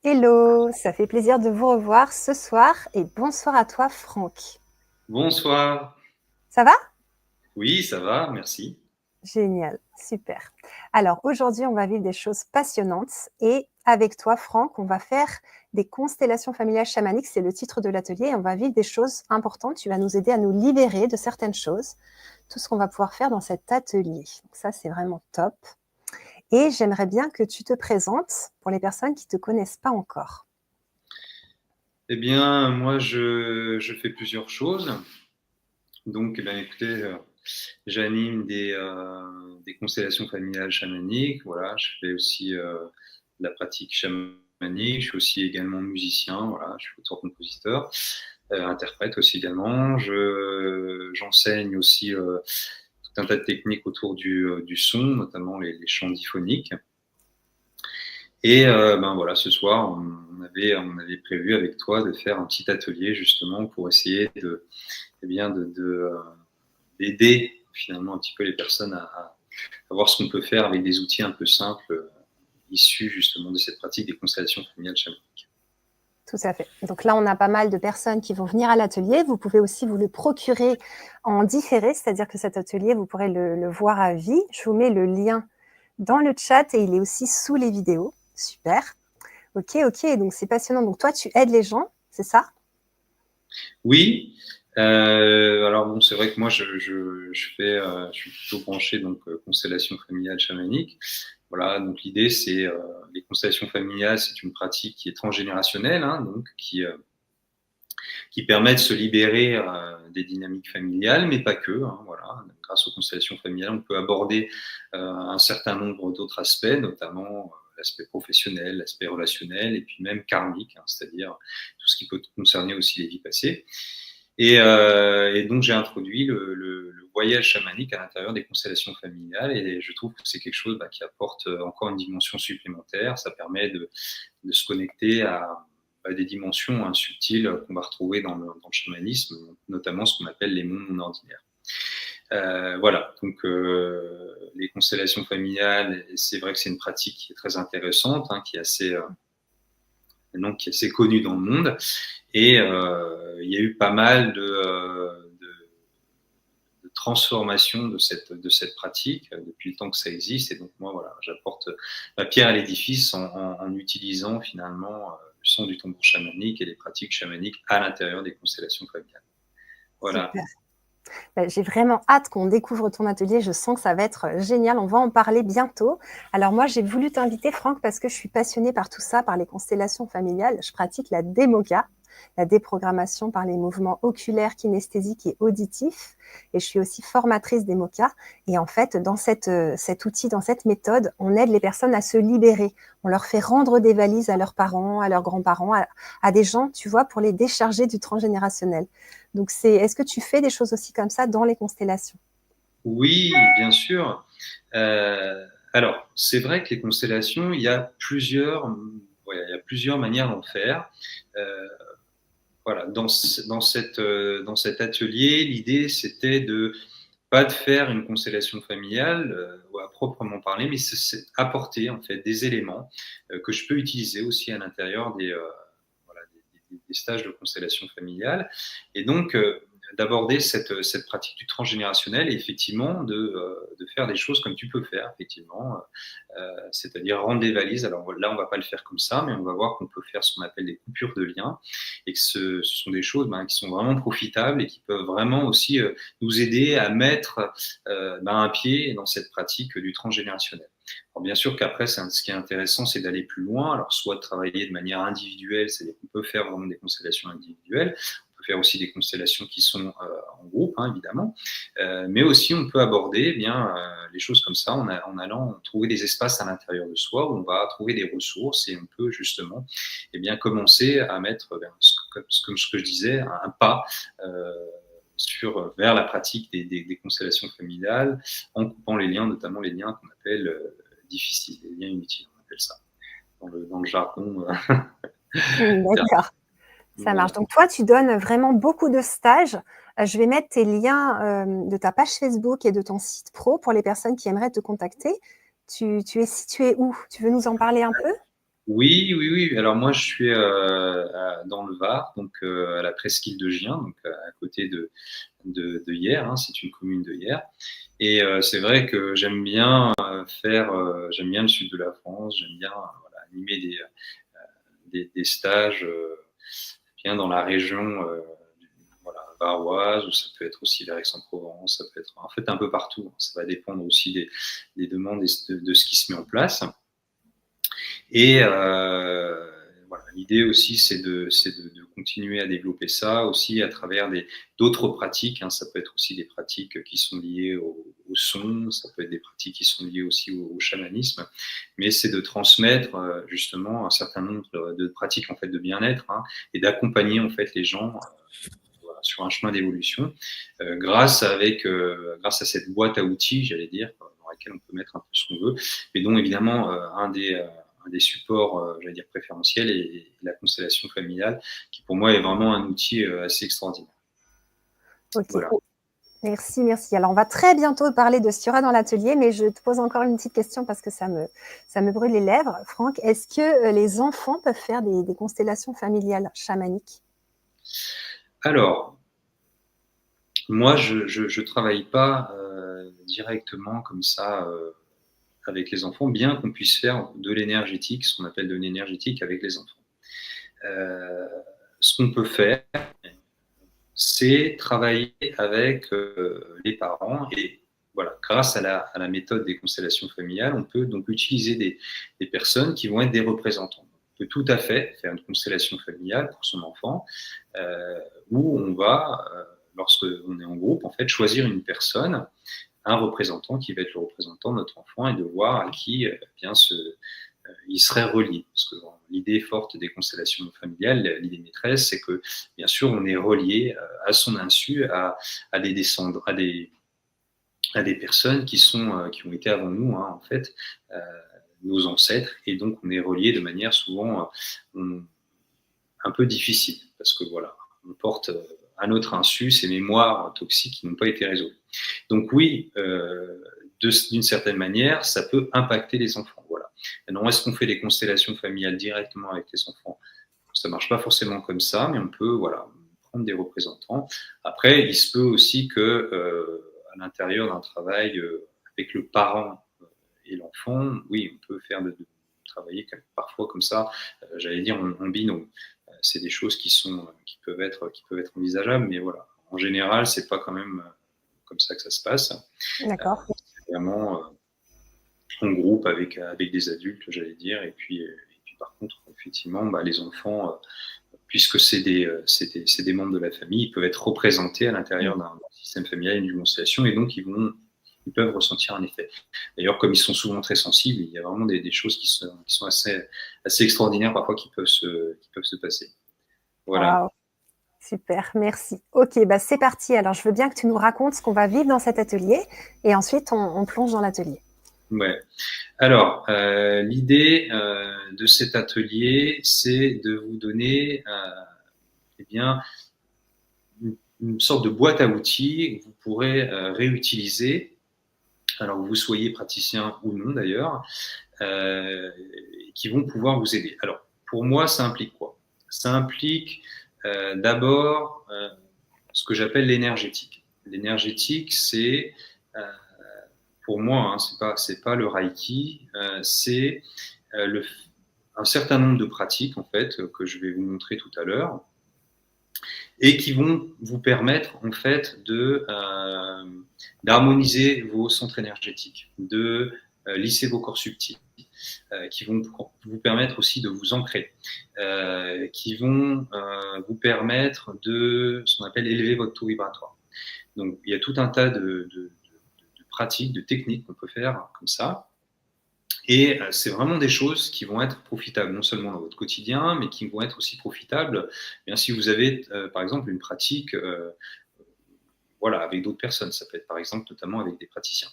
Hello, ça fait plaisir de vous revoir ce soir et bonsoir à toi Franck. Bonsoir. Ça va? Oui, ça va, merci. Génial, super. Alors aujourd'hui, on va vivre des choses passionnantes et avec toi Franck, on va faire des constellations familiales chamaniques, c'est le titre de l'atelier, et on va vivre des choses importantes. Tu vas nous aider à nous libérer de certaines choses, tout ce qu'on va pouvoir faire dans cet atelier. Donc ça, c'est vraiment top. Et j'aimerais bien que tu te présentes pour les personnes qui ne te connaissent pas encore. Eh bien, moi, je fais plusieurs choses. Donc, écoutez, j'anime des constellations familiales chamaniques. Voilà, je fais aussi de la pratique chamanique. Je suis aussi également musicien. Voilà, je suis auteur-compositeur, interprète aussi également. J'enseigne aussi tout un tas de techniques autour du son, notamment les chants diphoniques. Et ben voilà, ce soir, on avait prévu avec toi de faire un petit atelier justement pour essayer eh bien d'aider finalement un petit peu les personnes à voir ce qu'on peut faire avec des outils un peu simples issus justement de cette pratique des constellations familiales chamaniques. Tout à fait. Donc là, on a pas mal de personnes qui vont venir à l'atelier. Vous pouvez aussi vous le procurer en différé, c'est-à-dire que cet atelier, vous pourrez le voir à vie. Je vous mets le lien dans le chat et il est aussi sous les vidéos. Super. Ok, ok. Donc c'est passionnant. Donc toi, tu aides les gens, c'est ça? Oui, alors bon, c'est vrai que moi je suis plutôt branché donc constellation familiale chamanique. Voilà, donc l'idée c'est les constellations familiales, c'est une pratique qui est transgénérationnelle, hein, donc qui permet de se libérer des dynamiques familiales, mais pas que. Hein, voilà. Grâce aux constellations familiales, on peut aborder un certain nombre d'autres aspects, notamment l'aspect professionnel, l'aspect relationnel, et puis même karmique, hein, c'est-à-dire tout ce qui peut concerner aussi les vies passées. Et donc j'ai introduit le voyage chamanique à l'intérieur des constellations familiales, et je trouve que c'est quelque chose qui apporte encore une dimension supplémentaire. Ça permet de se connecter à des dimensions subtiles qu'on va retrouver dans le chamanisme, notamment ce qu'on appelle les mondes non ordinaires. Voilà, donc les constellations familiales, c'est vrai que c'est une pratique qui est très intéressante, hein, qui est assez connue dans le monde, et il y a eu pas mal de transformation de cette pratique depuis le temps que ça existe. Et donc moi, voilà, j'apporte ma pierre à l'édifice en utilisant finalement le son du tambour chamanique et les pratiques chamaniques à l'intérieur des constellations familiales. Voilà. Super. J'ai vraiment hâte qu'on découvre ton atelier. Je sens que ça va être génial. On va en parler bientôt. Alors moi, j'ai voulu t'inviter, Franck, parce que je suis passionnée par tout ça, par les constellations familiales. Je pratique la démoka, la déprogrammation par les mouvements oculaires, kinesthésiques et auditifs. Et je suis aussi formatrice démoka. Et en fait, dans cet outil, dans cette méthode, on aide les personnes à se libérer. On leur fait rendre des valises à leurs parents, à leurs grands-parents, à des gens, tu vois, pour les décharger du transgénérationnel. Donc, est-ce que tu fais des choses aussi comme ça dans les constellations? Oui, bien sûr. Alors, c'est vrai que les constellations, il y a plusieurs manières d'en faire. Euh, voilà, dans cet atelier, l'idée c'était de pas de faire une constellation familiale ou à proprement parler, mais c'est apporter en fait des éléments que je peux utiliser aussi à l'intérieur voilà, des stages de constellation familiale, et donc d'aborder cette pratique du transgénérationnel, et effectivement de faire des choses comme tu peux faire effectivement, c'est-à-dire rendre des valises. Alors là, on va pas le faire comme ça, mais on va voir qu'on peut faire ce qu'on appelle des coupures de liens, et que ce sont des choses qui sont vraiment profitables et qui peuvent vraiment aussi nous aider à mettre un pied dans cette pratique du transgénérationnel. Alors bien sûr qu'après, ce qui est intéressant, c'est d'aller plus loin. Alors soit de travailler de manière individuelle, c'est-à-dire qu'on peut faire vraiment des constellations individuelles, on peut faire aussi des constellations qui sont en groupe, hein, évidemment, mais aussi on peut aborder les choses comme ça en allant trouver des espaces à l'intérieur de soi où on va trouver des ressources, et on peut justement commencer à mettre ce que je disais, un pas vers la pratique des constellations familiales, en coupant les liens, notamment les liens qu'on appelle difficiles, les liens inutiles, on appelle ça dans le jargon. D'accord, ça marche. Voilà. Donc toi, tu donnes vraiment beaucoup de stages. Je vais mettre tes liens de ta page Facebook et de ton site pro pour les personnes qui aimeraient te contacter. Tu es situé où? Tu veux nous en parler un peu? Oui, oui, oui. Alors moi, je suis dans le Var, donc à la presqu'île de Gien, donc à côté de Hyères, hein, c'est une commune de Hyères. Et c'est vrai que j'aime bien j'aime bien le sud de la France, j'aime bien voilà, animer des stages bien dans la région voilà, varoise, ou ça peut être aussi vers Aix-en-Provence, ça peut être en fait un peu partout. Ça va dépendre aussi des demandes et de ce qui se met en place. Et voilà, l'idée aussi, c'est de continuer à développer ça aussi à travers d'autres pratiques. Hein. Ça peut être aussi des pratiques qui sont liées au son, ça peut être des pratiques qui sont liées aussi au chamanisme, mais c'est de transmettre justement un certain nombre de pratiques en fait de bien-être, hein, et d'accompagner en fait les gens voilà, sur un chemin d'évolution grâce à cette boîte à outils, j'allais dire, dans laquelle on peut mettre un peu ce qu'on veut, mais dont évidemment un des supports, j'allais dire, préférentiels et la constellation familiale, qui pour moi est vraiment un outil assez extraordinaire. Ok, Voilà. merci, merci. Alors, on va très bientôt parler de ce qu'il y aura dans l'atelier, mais je te pose encore une petite question parce que ça me brûle les lèvres. Franck, est-ce que les enfants peuvent faire des constellations familiales chamaniques? Alors, moi, je travaille pas directement comme ça avec les enfants, bien qu'on puisse faire de l'énergétique, ce qu'on appelle de l'énergétique avec les enfants. Euh, Ce qu'on peut faire, c'est travailler avec les parents et voilà, grâce à la méthode des constellations familiales, on peut donc utiliser des personnes qui vont être des représentants. On peut tout à fait faire une constellation familiale pour son enfant euh, où on va, lorsqu'on est en groupe, en fait, choisir une personne, un représentant qui va être le représentant de notre enfant et de voir à qui bien il serait relié. Parce que bon, l'idée forte des constellations familiales, l'idée maîtresse, c'est que bien sûr on est relié à son insu à des descendants, à des personnes qui ont été avant nous, hein, en fait, euh, nos ancêtres, et donc on est relié de manière souvent un peu difficile, parce que voilà, on porte à notre insu ces mémoires toxiques qui n'ont pas été résolues. Donc oui, d'une certaine manière, ça peut impacter les enfants. Voilà. Maintenant, est-ce qu'on fait des constellations familiales directement avec les enfants? Ça marche pas forcément comme ça, mais on peut voilà prendre des représentants. Après, il se peut aussi que à l'intérieur d'un travail avec le parent et l'enfant, oui, on peut faire de travailler parfois comme ça. J'allais dire en binôme. C'est des choses qui peuvent être envisageables, mais voilà. En général, c'est pas quand même comme ça que ça se passe. D'accord. C'est vraiment en groupe avec des adultes, j'allais dire, et puis par contre, effectivement, bah, les enfants, puisque c'est des membres de la famille, ils peuvent être représentés à l'intérieur d'un système familial et d'une constellation, et donc ils peuvent ressentir un effet. D'ailleurs, comme ils sont souvent très sensibles, il y a vraiment des choses qui sont assez extraordinaires parfois qui peuvent se passer. Voilà. Waouh, super, merci. Ok, bah c'est parti. Alors, je veux bien que tu nous racontes ce qu'on va vivre dans cet atelier et ensuite on plonge dans l'atelier. Ouais. Alors, l'idée de cet atelier, c'est de vous donner eh bien, une sorte de boîte à outils que vous pourrez réutiliser, alors que vous soyez praticien ou non d'ailleurs, qui vont pouvoir vous aider. Alors, pour moi, ça implique quoi? Ça implique d'abord ce que j'appelle l'énergétique. L'énergétique, c'est pour moi, hein, c'est pas le Reiki, c'est un certain nombre de pratiques en fait que je vais vous montrer tout à l'heure et qui vont vous permettre en fait d'harmoniser vos centres énergétiques, de lisser vos corps subtils, qui vont vous permettre aussi de vous ancrer, qui vont vous permettre de ce qu'on appelle élever votre taux vibratoire. Donc il y a tout un tas de pratiques, de techniques qu'on peut faire comme ça. Et c'est vraiment des choses qui vont être profitables, non seulement dans votre quotidien, mais qui vont être aussi profitables bien, si vous avez, par exemple, une pratique voilà, avec d'autres personnes. Ça peut être, par exemple, notamment avec des praticiens.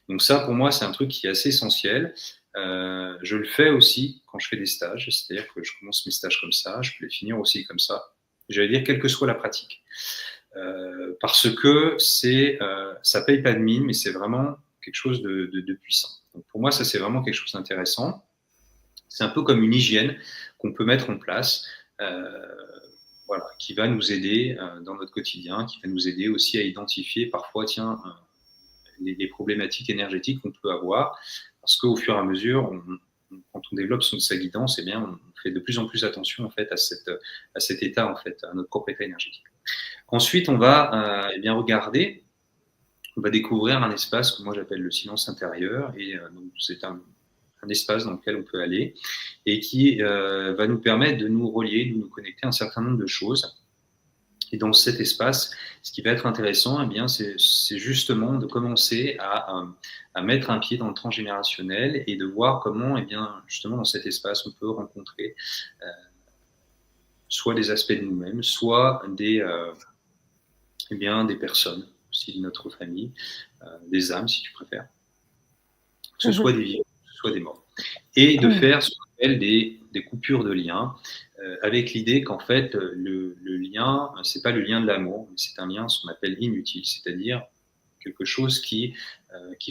Donc ça, pour moi, c'est un truc qui est assez essentiel. Je le fais aussi quand je fais des stages, c'est-à-dire que je commence mes stages comme ça, je peux les finir aussi comme ça. J'allais dire, quelle que soit la pratique. Parce que ça paye pas de mine, mais c'est vraiment quelque chose de puissant. Donc pour moi, ça, c'est vraiment quelque chose d'intéressant. C'est un peu comme une hygiène qu'on peut mettre en place, voilà, qui va nous aider dans notre quotidien, qui va nous aider aussi à identifier parfois, tiens, les problématiques énergétiques qu'on peut avoir, parce qu'au fur et à mesure, quand on développe sa guidance, eh bien, on fait de plus en plus attention en fait à cet état en fait, à notre propre état énergétique. Ensuite, on va eh bien regarder, on va découvrir un espace que moi j'appelle le silence intérieur, et donc c'est un espace dans lequel on peut aller et qui va nous permettre de nous relier, de nous connecter à un certain nombre de choses. Et dans cet espace, ce qui va être intéressant, eh bien, c'est justement de commencer à mettre un pied dans le transgénérationnel et de voir comment, eh bien, justement, dans cet espace, on peut rencontrer soit des aspects de nous-mêmes, soit eh bien, des personnes aussi de notre famille, des âmes, si tu préfères, que ce soit des vivants, que ce soit des morts. Et de faire ce qu'on appelle des coupures de liens, avec l'idée qu'en fait, le lien, c'est pas le lien de l'amour, mais c'est un lien, ce qu'on appelle inutile, c'est-à-dire quelque chose qui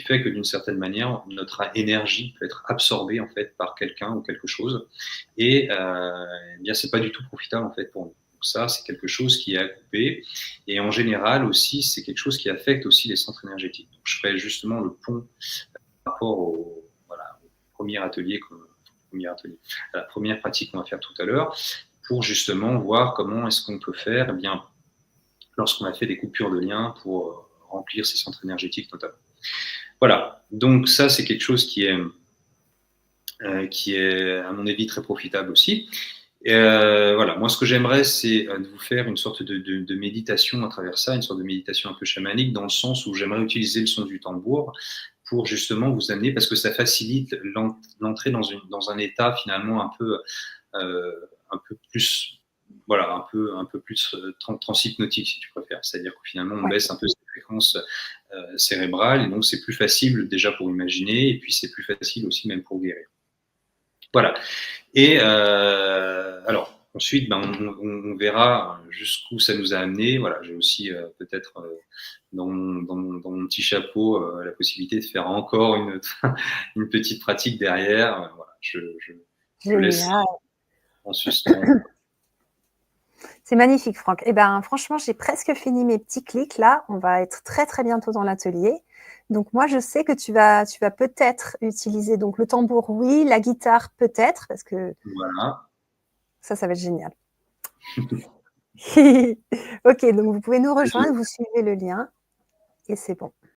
fait que d'une certaine manière, notre énergie peut être absorbée en fait par quelqu'un ou quelque chose, et eh bien c'est pas du tout profitable en fait pour nous. Donc ça, c'est quelque chose qui est à couper, et en général aussi, c'est quelque chose qui affecte aussi les centres énergétiques. Donc, je ferai justement le pont par rapport au, voilà, au premier atelier, à la première pratique qu'on va faire tout à l'heure, pour justement voir comment est-ce qu'on peut faire, eh bien, lorsqu'on a fait des coupures de liens pour remplir ces centres énergétiques notamment. Voilà, donc ça c'est quelque chose qui est à mon avis très profitable aussi. Voilà, moi ce que j'aimerais c'est de vous faire une sorte de méditation à travers ça, une sorte de méditation un peu chamanique, dans le sens où j'aimerais utiliser le son du tambour pour justement vous amener, parce que ça facilite l'entrée dans un état finalement un peu plus, voilà, un peu plus transhypnotique si tu préfères. C'est-à-dire que finalement on baisse un peu ces fréquences cérébrales, et donc c'est plus facile déjà pour imaginer, et puis c'est plus facile aussi même pour guérir. Voilà. Et alors ensuite, ben, on verra jusqu'où ça nous a amené. Voilà, j'ai aussi peut-être dans mon petit chapeau la possibilité de faire encore une petite pratique derrière. Voilà, je laisse en suspens. C'est magnifique, Franck. Eh ben, franchement, j'ai presque fini mes petits clics là. On va être très très bientôt dans l'atelier. Donc moi, je sais que tu vas peut-être utiliser donc le tambour, oui, la guitare peut-être, parce que voilà. Ça va être génial. Ok, donc vous pouvez nous rejoindre, vous suivez le lien et c'est bon.